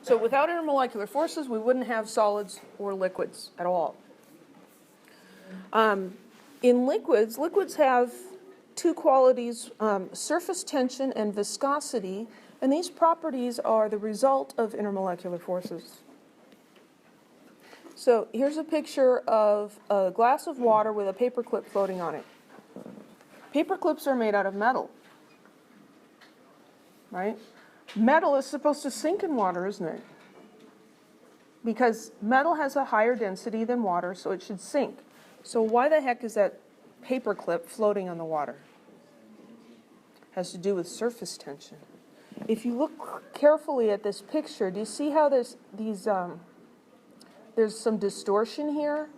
So without intermolecular forces, we wouldn't have solids or liquids at all. In liquids, liquids have two qualities, surface tension and viscosity, and these properties are the result of intermolecular forces. So here's a picture of a glass of water with a paperclip floating on it. Paperclips are made out of metal, right? Metal is supposed to sink in water, isn't it? Because metal has a higher density than water, so it should sink. So why the heck is that paperclip floating on the water? Has to do with surface tension. If you look carefully at this picture, do you see how there's some distortion here?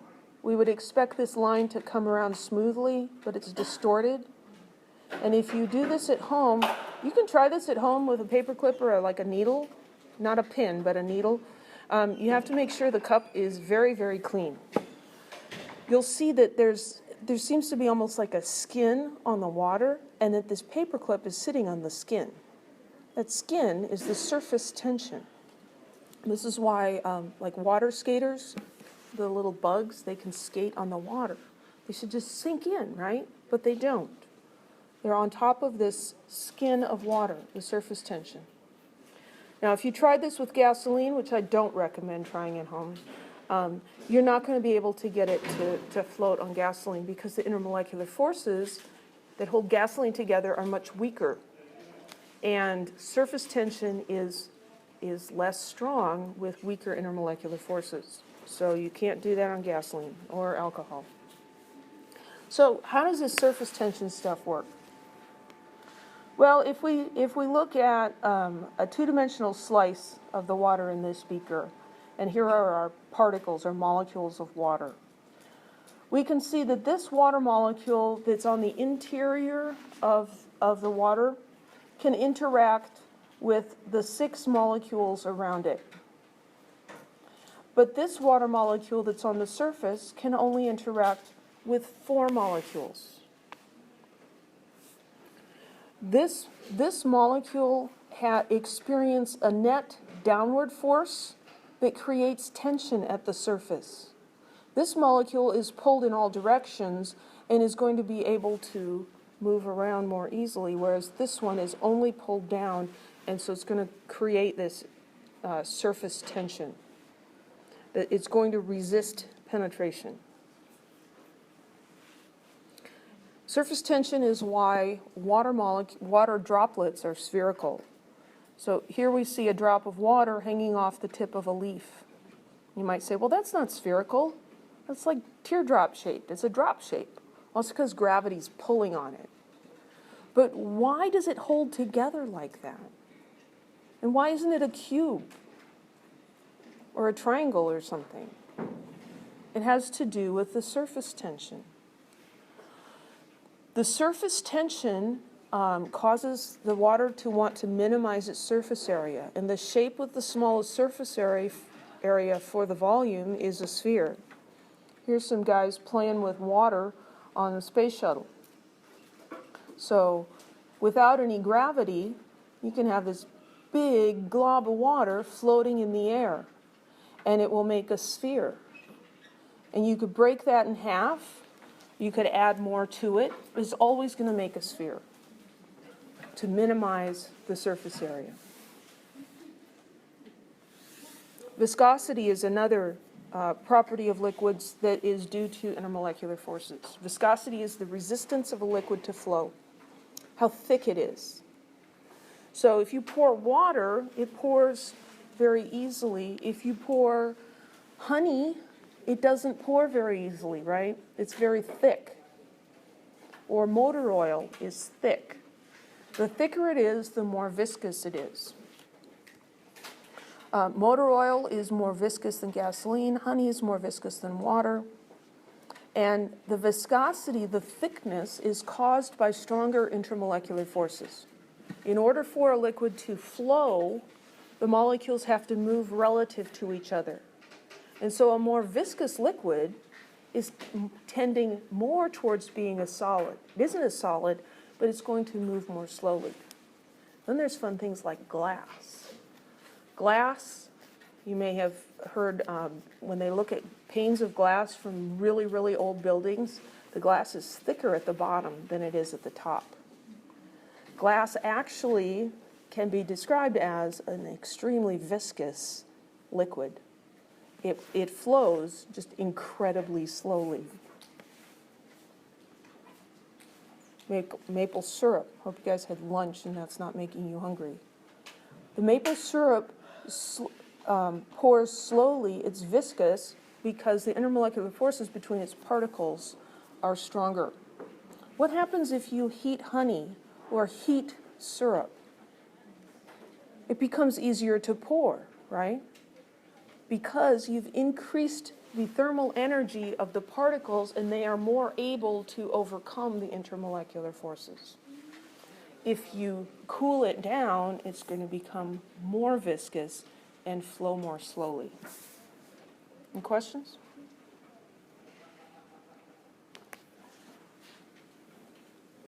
We would expect this line to come around smoothly, but it's distorted. And if you do this at home, you can try this at home with a paperclip or like a needle, not a pin, but a needle. You have to make sure the cup is very, very clean. You'll see that there seems to be almost like a skin on the water, and that this paperclip is sitting on the skin. That skin is the surface tension. This is why, like water skaters, the little bugs, they can skate on the water. They should just sink in, right? But they don't. They're on top of this skin of water, the surface tension. Now, if you tried this with gasoline, which I don't recommend trying at home, you're not going to be able to get it to float on gasoline because the intermolecular forces that hold gasoline together are much weaker. And surface tension is less strong with weaker intermolecular forces. So you can't do that on gasoline or alcohol. So how does this surface tension stuff work? Well, if we look at a two-dimensional slice of the water in this beaker, and here are our particles or molecules of water, we can see that this water molecule that's on the interior of the water can interact with the 6 molecules around it. But this water molecule that's on the surface can only interact with 4 molecules. This molecule experiences a net downward force that creates tension at the surface. This molecule is pulled in all directions and is going to be able to move around more easily, whereas this one is only pulled down, and so it's going to create this surface tension. It's going to resist penetration. Surface tension is why water droplets are spherical. So here we see a drop of water hanging off the tip of a leaf. You might say, well, that's not spherical. That's like teardrop shaped. It's a drop shape. Well, it's because gravity's pulling on it. But why does it hold together like that? And why isn't it a cube or a triangle or something? It has to do with the surface tension. The surface tension causes the water to want to minimize its surface area, and the shape with the smallest surface area for the volume is a sphere. Here's some guys playing with water on the space shuttle. So without any gravity, you can have this big glob of water floating in the air, and it will make a sphere. And you could break that in half. You could add more to it. It's always going to make a sphere to minimize the surface area. Viscosity is another property of liquids that is due to intermolecular forces. Viscosity is the resistance of a liquid to flow, how thick it is. So if you pour water, it pours very easily. If you pour honey, it doesn't pour very easily, right? It's very thick. Or motor oil is thick. The thicker it is, the more viscous it is. Motor oil is more viscous than gasoline. Honey is more viscous than water. And the viscosity, the thickness, is caused by stronger intermolecular forces. In order for a liquid to flow, the molecules have to move relative to each other. And so a more viscous liquid is tending more towards being a solid. It isn't a solid, but it's going to move more slowly. Then there's fun things like glass. Glass You may have heard when they look at panes of glass from really, really old buildings, the glass is thicker at the bottom than it is at the top. Glass actually can be described as an extremely viscous liquid. It flows just incredibly slowly. Maple syrup. Hope you guys had lunch and that's not making you hungry. The maple syrup pours slowly. It's viscous because the intermolecular forces between its particles are stronger. What happens if you heat honey or heat syrup? It becomes easier to pour, right? Because you've increased the thermal energy of the particles and they are more able to overcome the intermolecular forces. If you cool it down, it's going to become more viscous and flow more slowly. Any questions?